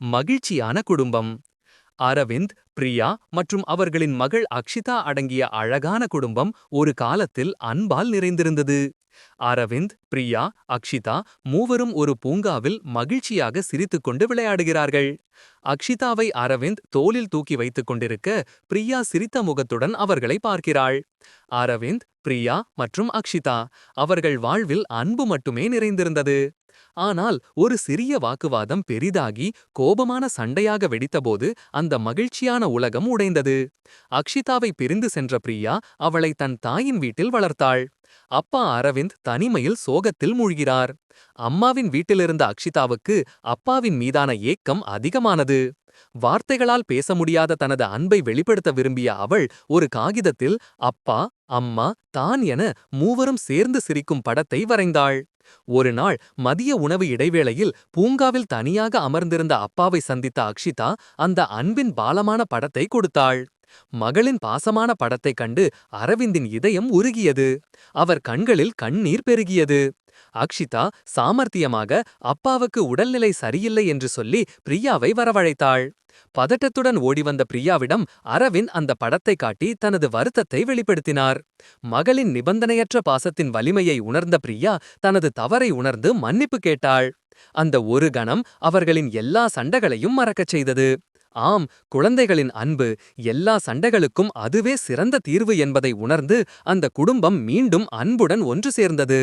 மகிழ்ச்சியான குடும்பம். அரவிந்த், பிரியா மற்றும் அவர்களின் மகள் அக்ஷிதா அடங்கிய அழகான குடும்பம் ஒரு காலத்தில் அன்பால் நிறைந்திருந்தது. அரவிந்த், பிரியா, அக்ஷிதா மூவரும் ஒரு பூங்காவில் மகிழ்ச்சியாக சிரித்துக்கொண்டு விளையாடுகிறார்கள். அக்ஷிதாவை அரவிந்த் தோளில் தூக்கி வைத்துக் கொண்டிருக்க, பிரியா சிரித்த முகத்துடன் அவர்களை பார்க்கிறாள். அரவிந்த், பிரியா மற்றும் அக்ஷிதா அவர்கள் வாழ்வில் அன்பு மட்டுமே நிறைந்திருந்தது. ஆனால் ஒரு சிறிய வாக்குவாதம் பெரிதாகி கோபமான சண்டையாக வெடித்தபோது அந்த மகிழ்ச்சியான உலகம் உடைந்தது. அக்ஷிதாவை பிரிந்து சென்ற பிரியா அவளை தன் தாயின் வீட்டில் வளர்த்தாள். அப்பா அரவிந்த் தனிமையில் சோகத்தில் மூழ்கிறார். அம்மாவின் வீட்டிலிருந்த அக்ஷிதாவுக்கு அப்பாவின் மீதான ஏக்கம் அதிகமானது. வார்த்தைகளால் பேச முடியாத தனது அன்பை வெளிப்படுத்த விரும்பிய அவள் ஒரு காகிதத்தில் அப்பா, அம்மா, தான் என மூவரும் சேர்ந்து சிரிக்கும் படத்தை வரைந்தாள். ஒரு நாள் மதிய உணவு இடைவேளையில் பூங்காவில் தனியாக அமர்ந்திருந்த அப்பாவை சந்தித்த அக்ஷிதா அந்த அன்பின் பாலமான படத்தை கொடுத்தாள். மகளின் பாசமான படத்தைக் கண்டு அரவிந்தின் இதயம் உருகியது. அவர் கண்களில் கண்ணீர் பெருகியது. அக்ஷிதா சாமர்த்தியமாக அப்பாவுக்கு உடல்நிலை சரியில்லை என்று சொல்லி பிரியாவை வரவழைத்தாள். பதட்டத்துடன் ஓடிவந்த பிரியாவிடம் அரவிந்த் அந்த படத்தை காட்டி தனது வருத்தத்தை வெளிப்படுத்தினார். மகளின் நிபந்தனையற்ற பாசத்தின் வலிமையை உணர்ந்த பிரியா தனது தவறை உணர்ந்து மன்னிப்பு கேட்டாள். அந்த ஒரு கணம் அவர்களின் எல்லா சண்டைகளையும் மறக்கச் செய்தது. ஆம், குழந்தைகளின் அன்பு எல்லா சண்டைகளுக்கும் அதுவே சிறந்த தீர்வு என்பதை உணர்ந்து அந்த குடும்பம் மீண்டும் அன்புடன் ஒன்று சேர்ந்தது.